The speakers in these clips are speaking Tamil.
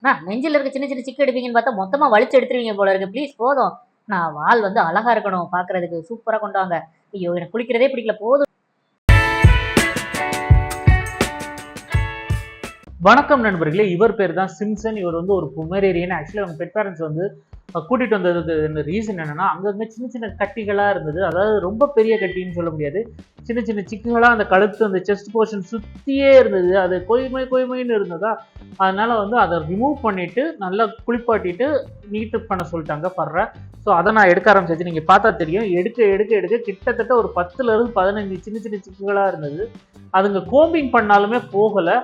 நெஞ்சில இருக்க சின்ன சின்ன சிக்கு எடுப்பீங்கன்னு பார்த்தா மொத்தமா வலிச்சு எடுத்துருவீங்க போல இருக்கு. ப்ளீஸ் போதும். வால் வந்து அழகா இருக்கணும் பார்க்கறதுக்கு. சூப்பரா கொண்டு வாங்க. ஐயோ! எனக்கு குளிக்கிறதே பிடிக்கல. போதும். வணக்கம் நண்பர்களே. இவர் பேர் தான் சிம்சன். இவர் வந்து ஒரு பொமரேரியன். ஆக்சுவலி அவங்க பெட் பேரண்ட்ஸ் வந்து கூட்டிட்டு வந்தது ரீசன் என்னன்னா, அங்கங்க சின்ன சின்ன கட்டிகளா இருந்தது. அதாவது ரொம்ப பெரிய கட்டின்னு சொல்ல முடியாது. சின்ன சின்ன சிக்குகளா அந்த கழுத்து அந்த செஸ்ட் போர்ஷன் சுத்தியே இருந்தது. அது கொய்மைன்னு இருந்ததா, அதனால வந்து அதை ரிமூவ் பண்ணிட்டு நல்லா குளிப்பாட்டிட்டு நீட் பண்ண சொல்லிட்டாங்க பர்ற. ஸோ அதை நான் எடுக்க ஆரம்பிச்சாச்சு. நீங்க பார்த்தா தெரியும். எடுக்க கிட்டத்தட்ட ஒரு 10ல இருந்து 15 சின்ன சின்ன சிக்குகளா இருந்தது. அதுங்க கோம்பிங் பண்ணாலுமே போகல.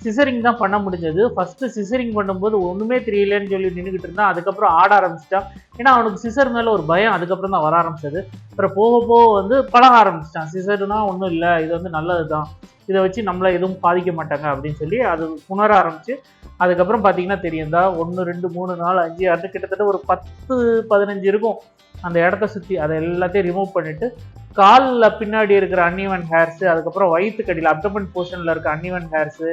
சிசரிங் தான் பண்ண முடிஞ்சது. ஃபர்ஸ்ட் சிசரிங் பண்ணும்போது ஒண்ணுமே தெரியலன்னு சொல்லி நின்றுகிட்டு இருந்தான். அதுக்கப்புறம் ஆட ஆரம்பிச்சிட்டான். ஏன்னா அவனுக்கு சிசர் மேல ஒரு பயம் அதுக்கப்புறம் தான் வர ஆரம்பிச்சது. அப்புறம் போக போக வந்து பழக ஆரம்பிச்சிட்டான். சிசர்னா ஒன்றும் இல்லை, இது வந்து நல்லதுதான், இதை வச்சு நம்மளை எதுவும் பாதிக்க மாட்டாங்க அப்படின்னு சொல்லி அது உணர ஆரம்பிச்சு அதுக்கப்புறம் பார்த்தீங்கன்னா தெரியும் தான் 1 2 3 4 5 6 கிட்டத்தட்ட ஒரு 10-15 இருக்கும். அந்த இடத்த சுற்றி அதை எல்லாத்தையும் ரிமூவ் பண்ணிட்டு காலில் பின்னாடி இருக்கிற அன்இவன் ஹேர்ஸு, அதுக்கப்புறம் வயிற்றுக்கடியில் அப்டமன் போர்ஷனில் இருக்க அன்இவன் ஹேர்ஸு,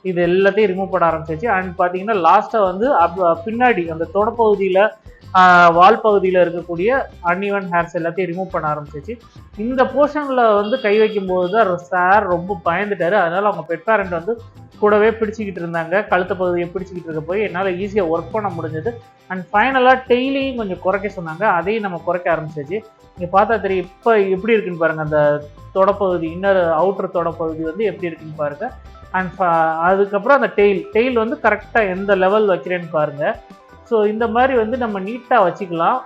இது எல்லாத்தையும் ரிமூவ் பண்ண ஆரம்பிச்சிச்சு. அண்ட் பார்த்தீங்கன்னா லாஸ்ட்டாக வந்து பின்னாடி அந்த தொடப்பகுதியில் வால் பகுதியில் இருக்கக்கூடிய அன்இவன் ஹேர்ஸ் எல்லாத்தையும் ரிமூவ் பண்ண ஆரம்பிச்சிச்சு. இந்த போர்ஷனில் வந்து கை வைக்கும்போது தான் சார் ரொம்ப பயந்துட்டாரு. அதனால அவங்க பெட் பேரண்ட் வந்து கூடவே பிடிச்சிக்கிட்டு இருந்தாங்க. கழுத்து பகுதியை பிடிச்சிக்கிட்டு இருக்க போய் என்னால் ஈஸியாக ஒர்க் பண்ண முடிஞ்சது. அண்ட் ஃபைனலாக டெய்லியும் கொஞ்சம் குறைக்க சொன்னாங்க. அதையும் நம்ம குறைக்க ஆரம்பிச்சிச்சு. நீங்கள் பார்த்தா தெரியும் இப்போ எப்படி இருக்குன்னு பாருங்கள். அந்த தொடப்பகுதி இன்னர் அவுட்டர் தொடப்பகுதி வந்து எப்படி இருக்குன்னு பாருங்கள். அண்ட் அதுக்கப்புறம் அந்த டெய்ல் வந்து கரெக்டாக எந்த லெவல் வைக்கிறேன்னு பாருங்கள். ஸோ இந்த மாதிரி வந்து நம்ம நீட்டாக வச்சுக்கலாம்.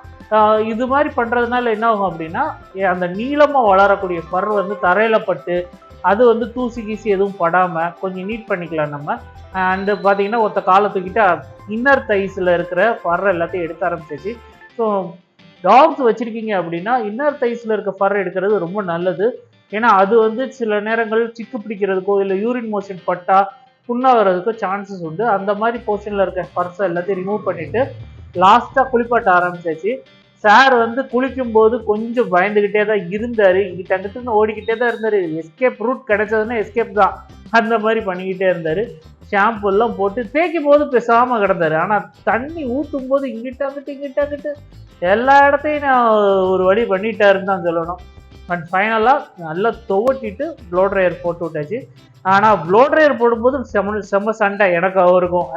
இது மாதிரி பண்ணுறதுனால என்ன ஆகும் அப்படின்னா, அந்த நீளமாக வளரக்கூடிய ஃபர் வந்து தரையில் பட்டு அது வந்து தூசி கீசி எதுவும் படாமல் கொஞ்சம் நீட் பண்ணிக்கலாம் நம்ம. அண்டு பார்த்தீங்கன்னா ஒருத்த காலத்துக்கிட்ட இன்னர் தைஸில் இருக்கிற ஃபர் எல்லாத்தையும் எடுக்க ஆரம்பிச்சிச்சு. ஸோ டாக்ஸ் வச்சுருக்கீங்க அப்படின்னா இன்னர் தைஸில் இருக்க ஃபர் எடுக்கிறது ரொம்ப நல்லது. ஏன்னா அது வந்து சில நேரங்கள் சிக்கு பிடிக்கிறதுக்கோ இல்லை யூரின் மோஷன் பட்டா புண்ணாகிறதுக்கோ சான்சஸ் உண்டு. அந்த மாதிரி போர்ஷனில் இருக்க ஃபர்ஸை எல்லாத்தையும் ரிமூவ் பண்ணிவிட்டு லாஸ்ட்டாக குளிப்பாட்ட ஆரம்பிச்சாச்சு. சார் வந்து குளிக்கும்போது கொஞ்சம் பயந்துக்கிட்டே தான் இருந்தார். இங்கிட்ட அங்கிட்டு ஓடிக்கிட்டே தான் இருந்தார். எஸ்கேப் ரூட் கிடைச்சதுன்னா எஸ்கேப் தான், அந்த மாதிரி பண்ணிக்கிட்டே இருந்தார். ஷாம்பு எல்லாம் போட்டு தேய்க்கும் போது பேசாமல் கிடந்தார். ஆனால் தண்ணி ஊற்றும் போது இங்கிட்ட அங்கிட்டு எல்லா இடத்தையும் நான் ஒரு வழி பண்ணிட்டாருன்னு தான் சொல்லணும். பட் ஃபைனலாக நல்லா துவட்டிட்டு ப்ளோ ட்ரையர் போட்டு விட்டாச்சு. ஆனால் ப்ளோ ட்ரையர் போடும்போது செம்ம சண்டை எனக்கு அவருக்கும்.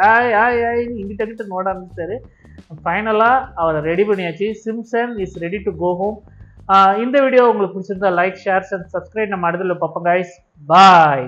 இங்கிட்ட நோட ஆரம்பிச்சாரு. ஃபைனலாக அவரை ரெடி பண்ணியாச்சு. Simpson is ready to go home. இந்த வீடியோ உங்களுக்கு பிடிச்சிருந்தா லைக், ஷேர் அண்ட் சப்ஸ்கிரைப். நம்ம அடுத்தல பார்ப்போம் கைஸ். பாய்.